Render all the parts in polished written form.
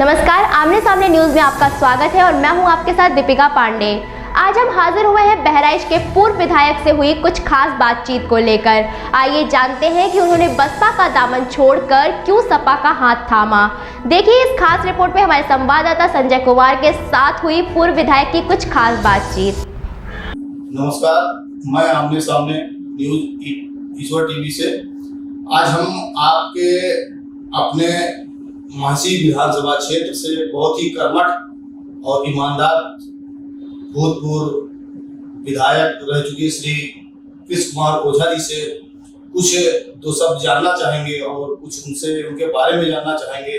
नमस्कार, आमने सामने न्यूज में आपका स्वागत है और मैं हूं आपके साथ दीपिका पांडे। आज हम हाजिर हुए हैं बहराइच के पूर्व विधायक से हुई कुछ खास बातचीत को लेकर। आइए जानते हैं कि उन्होंने बसपा का दामन छोड़कर क्यों सपा का हाथ थामा। देखिए इस खास रिपोर्ट में हमारे संवाददाता संजय कुमार के साथ हुई पूर्व विधायक की कुछ खास बातचीत। नमस्कार, मैं आमने सामने न्यूज ईश्वर टीवी से। आज हम आपके अपने महासी विधानसभा क्षेत्र से बहुत ही कर्मठ और ईमानदार भूतपूर्व विधायक रह चुके श्री कृष्ण कुमार ओझा जी से कुछ दो शब्द जानना चाहेंगे और कुछ उनसे उनके बारे में जानना चाहेंगे।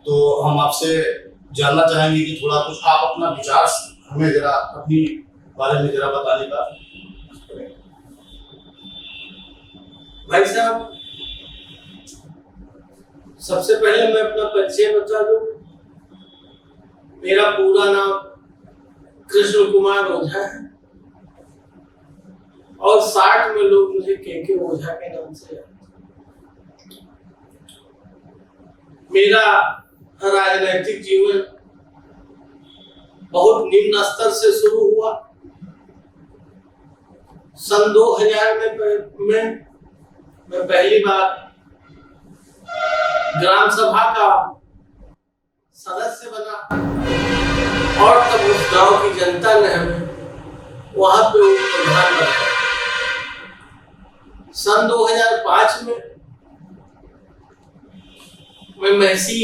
तो हम आपसे जानना चाहेंगे कि थोड़ा कुछ आप अपना विचार हमें जरा अपनी बारे में जरा बताने का। भाई साहब, सबसे पहले मैं अपना परिचय बता दूं। मेरा पूरा नाम कृष्ण कुमार ओझा है और 60 में लोग मुझे के ओझा के नाम से जानते हैं। मेरा राजनीतिक जीवन बहुत निम्न स्तर से शुरू हुआ। सन 2000 में मैं पहली बार ग्राम सभा का सदस्य बना और तब उस गांव की जनता ने हमें वहां पे प्रधान बनाया। सन 2005 में मैं महसी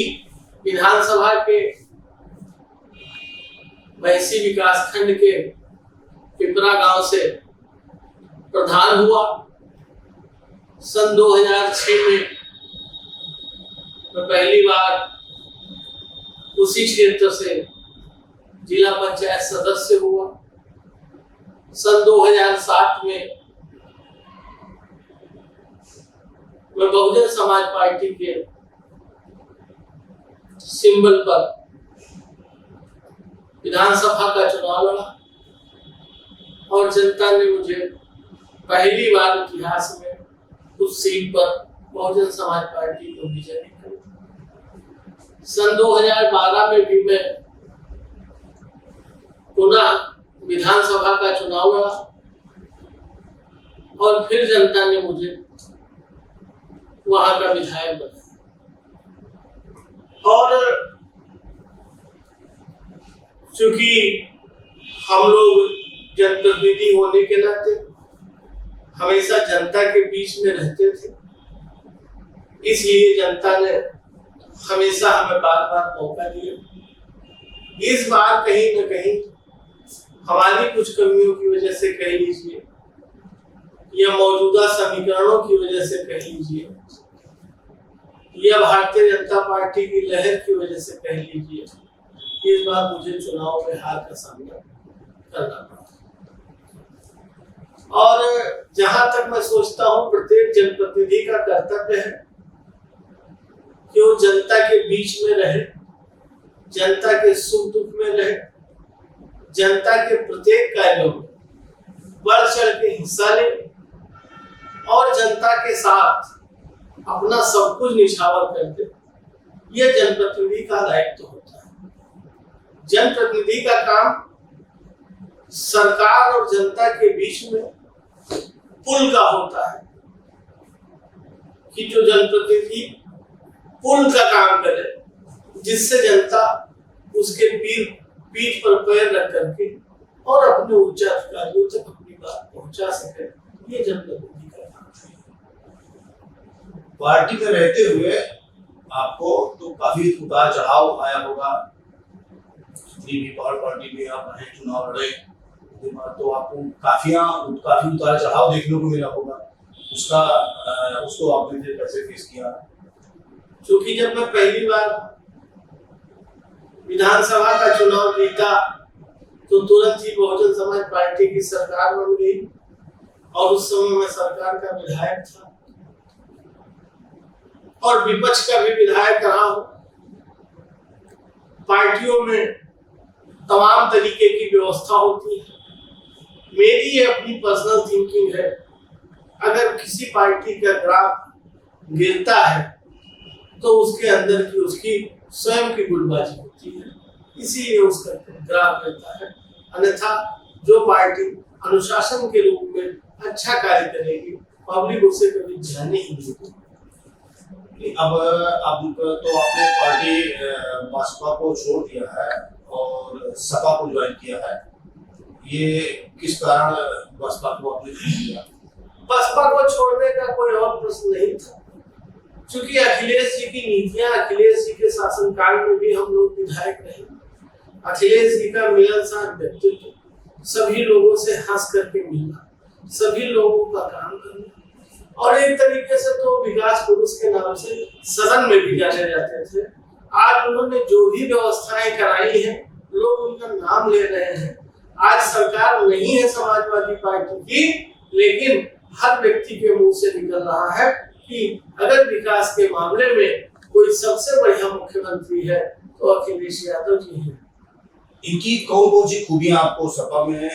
विधानसभा के महसी विकास खंड के पिपरा गांव से प्रधान हुआ। सन 2006 में मैं पहली बार उसी क्षेत्र से जिला पंचायत सदस्य हुआ। सन 2007 में मैं बहुजन समाज पार्टी के सिंबल पर विधानसभा का चुनाव लड़ा और जनता ने मुझे पहली बार इतिहास में उस सीट पर बहुजन समाज पार्टी को विजयी किया। सन 2012 में भी मैं पुनः विधानसभा का चुनाव लड़ा और फिर जनता ने मुझे वहां का विधायक बनाया। और चूंकि हम लोग जनप्रतिनिधि होने के नाते हमेशा जनता के बीच में रहते थे, इसलिए जनता ने हमेशा हमें बार बार मौका दिया। इस बार कहीं न कहीं हमारी कुछ कमियों की वजह से कह लीजिए या मौजूदा समीकरणों की वजह से कह लीजिए या भारतीय जनता पार्टी की लहर की वजह से कह लीजिए, इस बार मुझे चुनाव में हार का सामना करना पड़ा। और जहां तक मैं सोचता हूं प्रत्येक जनप्रतिनिधि का कर्तव्य है कि वो जनता के बीच में रहे, जनता के सुख दुख में रहे, जनता के प्रत्येक कार्यों में बढ़ चढ़ के हिस्सा ले और जनता के साथ अपना सब कुछ निछावर कर दे। यह जनप्रतिनिधि का दायित्व होता है। जनप्रतिनिधि का काम सरकार और जनता के बीच में पुल का होता है कि जो जनप्रतिनिधि पुल का काम करे, जिससे जनता उसके पीठ पर पैर रख करके और अपने उच्च अधिकारियों तक अपनी बात पहुंचा सके। ये जनप्रतिनिधि का काम है। पार्टी में रहते हुए आपको तो काफी उतार चढ़ाव आया होगा। पार्टी में आप रहे, चुनाव लड़े, तो आपको काफी उतार चढ़ाव देखने को मिला होगा। उसको आपने कैसे फेस किया? क्योंकि जब मैं पहली बार विधानसभा का चुनाव जीता तो तुरंत ही बहुजन समाज पार्टी की सरकार बन गई और उस समय मैं सरकार का विधायक था और विपक्ष का भी विधायक रहा हूं। पार्टियों में तमाम तरीके की व्यवस्था होती है। मेरी ये अपनी पर्सनल थिंकिंग है, अगर किसी पार्टी का ग्राफ गिरता है तो उसके अंदर की उसकी स्वयं की गुटबाजी होती है, इसीलिए उसका ग्राफ रहता है। अन्यथा जो पार्टी अनुशासन के रूप में अच्छा कार्य करेगी, पब्लिक उसे कभी जाने ही नहीं देगी। अब तो आपने पार्टी बसपा को छोड़ दिया है और सपा को ज्वाइन किया है, ये किस कारण बसपा को आपने छोड़ दिया? बसपा को छोड़ने का कोई और प्रश्न नहीं था, क्योंकि अखिलेश जी की नीतियां, अखिलेश जी के शासनकाल में भी हम लोग विधायक रहे। अखिलेश जी का मिलनसार व्यक्तित्व, सभी लोगों से हंस करके मिलना, सभी लोगों का काम करना, और एक तरीके से तो विकास पुरुष के नाम से सदन में भी जाने जाते थे। आज उन्होंने जो भी व्यवस्थाएं कराई हैं, लोग उनका नाम ले रहे हैं। आज सरकार नहीं है समाजवादी पार्टी की, लेकिन हर व्यक्ति के मुंह से निकल रहा है कि अगर विकास के मामले में कोई सबसे बढ़िया मुख्यमंत्री है तो अखिलेश यादव जी हैं। इनकी कौन सी खूबियां आपको सपा में,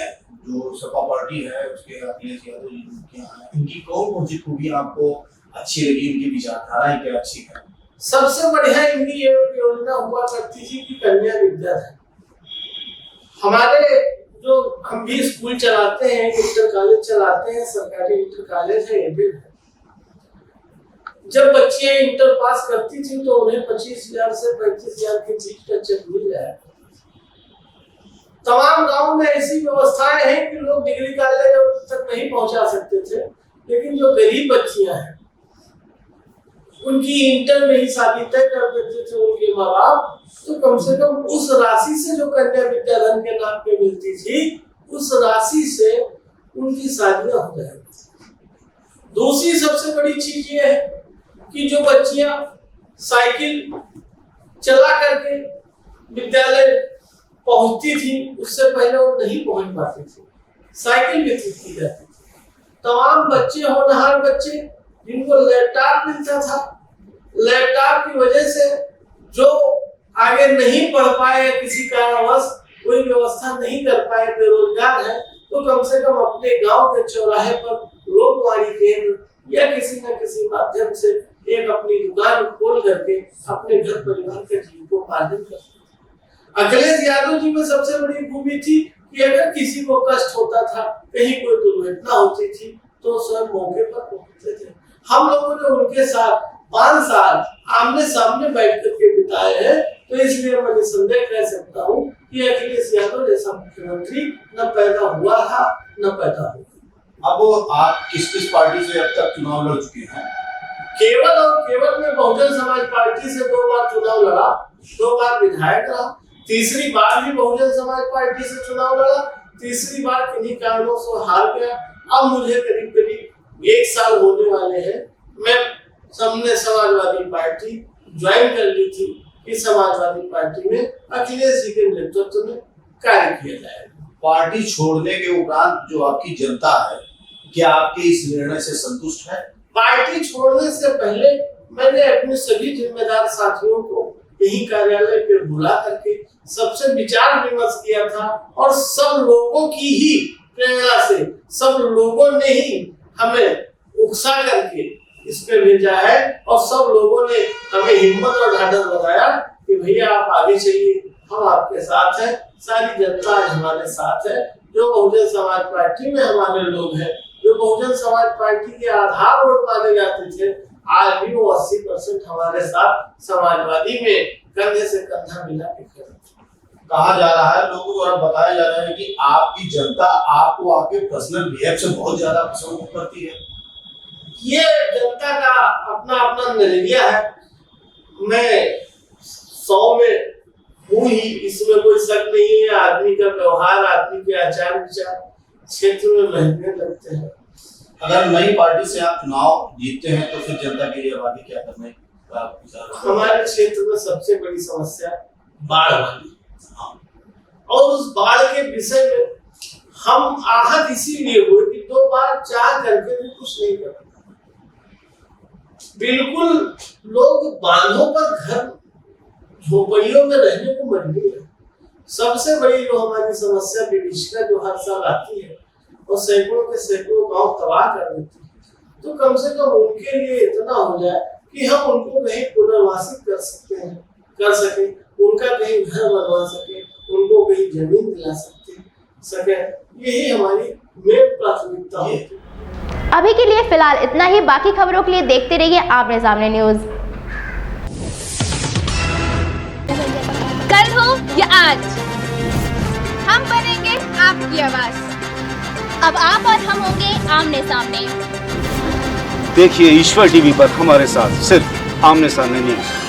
जो सपा पार्टी है उसके अखिलेश यादव जी क्या है, इनकी कौन सी खूबियां आपको अच्छी लगी, इनकी विचारधारा क्या अच्छी है? सबसे बढ़िया इनकी ये योजना हुआ करती थी कि कन्या विद्यालय। हमारे जो हम भी स्कूल चलाते हैं, इंटर कॉलेज चलाते हैं, सरकारी इंटर कॉलेज है, एडेड है। जब बच्चियां इंटर पास करती थी तो उन्हें 25,000 से 35,000 के बीच का चेक मिल जाए। तमाम गांव में ऐसी व्यवस्थाएं हैं कि लोग डिग्री कॉलेज तक नहीं पहुंचा सकते थे, लेकिन जो गरीब बच्चियां हैं उनकी इंटर में ही शादी तय कर देते थे उनके माँ बाप। तो कम से कम उस राशि से जो कन्या विद्याधन के नाम पे मिलती थी, उस राशि से उनकी शादियां हो जाएगी। दूसरी सबसे बड़ी चीज ये है कि जो बच्चियां साइकिल चला करके विद्यालय पहुंचती थी, उससे पहले वो नहीं पहुंच पाती थी, साइकिल वितरित की जाती थी। तमाम बच्चे, होनहार बच्चे जिनको लैपटॉप मिलता था, लैपटॉप की वजह से जो आगे नहीं पढ़ पाए, किसी कारणवश कोई व्यवस्था नहीं कर पाए, बेरोजगार है, तो कम से कम अपने गांव के चौराहे पर लोकवाणी केंद्र या किसी न किसी माध्यम से एक अपनी दुकान खोल करके अपने घर परिवार के जीविकोपार्जन कर सकते। अखिलेश यादव जी में सबसे बड़ी खूबी थी कि अगर किसी को कष्ट होता था, कहीं कोई दुर्घटना होती थी, तो स्वयं मौके पर पहुंचते थे। हम लोगों ने उनके साथ 5 साल आमने सामने बैठ करके बिताए हैं, तो इसलिए मैं निसंदेह कह सकता हूँ कि अखिलेश यादव जैसा मुख्यमंत्री न पैदा हुआ था न पैदा होगा। अब आप किस पार्टी से अब तक चुनाव लड़ चुके हैं? केवल और केवल मैं बहुजन समाज पार्टी से 2 बार चुनाव लड़ा, 2 बार विधायक रहा, तीसरी बार भी बहुजन समाज पार्टी से चुनाव लड़ा, तीसरी बार किन्हीं कारणों से हार गया। अब मुझे करीब करीब 1 साल होने वाले हैं। मैं हमने समाजवादी पार्टी ज्वाइन कर ली थी कि समाजवादी पार्टी में अखिलेश जी के नेतृत्व में कार्य किया जाएगा। पार्टी छोड़ने के उपरांत जो आपकी जनता है, क्या आपके इस निर्णय से संतुष्ट है? पार्टी छोड़ने से पहले मैंने अपने सभी जिम्मेदार साथियों को यही कार्यालय पे बुला करके सबसे विचार विमर्श किया था, और सब लोगों की ही प्रेरणा से, सब लोगों ने ही हमें उकसा करके इस पे भेजा है, और सब लोगों ने हमें हिम्मत और ढाढ़स बताया कि भैया आप आगे चलिए, हम आपके साथ हैं। सारी जनता आज हमारे साथ है। जो बहुजन समाज पार्टी में हमारे लोग हैं, जो बहुजन समाज पार्टी के आधार वोट माने जाते थे, आज भी वो 80% हमारे साथ समाजवादी में कंधे से कंधा मिला के खड़े। कहा जा रहा है, लोगों द्वारा बताया जा रहा है कि आपकी जनता आपको आपके पर्सनल बिहेव से बहुत ज्यादा पसंद करती है। ये जनता का अपना अपना नजरिया है। मैं 100 में हूँ ही, इसमें कोई शक नहीं है। आदमी का व्यवहार, आदमी के आचार विचार क्षेत्र में महंगे लगते हैं। अगर नई पार्टी से आप चुनाव जीतते हैं तो फिर जनता के लिए आगे क्या करना है? हमारे क्षेत्र में सबसे बड़ी समस्या बाढ़ वाली, और उस बाढ़ के विषय में हम आहत इसीलिए हुए कि 2 बार चाह करके भी कुछ नहीं कर पाए। बिल्कुल लोग बांधों पर घर, झोपड़ियों में रहने को मजबूर है। सबसे बड़ी जो हमारी समस्या विभीषिका जो हर साल आती है और सैकड़ों के सैकड़ों गांव तबाह कर देती है, तो कम से कम उनके लिए इतना हो जाए कि हम उनको कहीं पुनर्वासित कर सकते हैं, कर सके, उनका कहीं घर बनवा सके, उनको कहीं जमीन दिला सके, यही हमारी मेन प्राथमिकता होती है। अभी के लिए फिलहाल इतना ही। बाकी खबरों के लिए देखते रहिए आमने सामने न्यूज। कल हो या आज, हम बनेंगे आपकी आवाज। अब आप और हम होंगे आमने सामने। देखिए ईश्वर टीवी पर हमारे साथ सिर्फ आमने सामने न्यूज।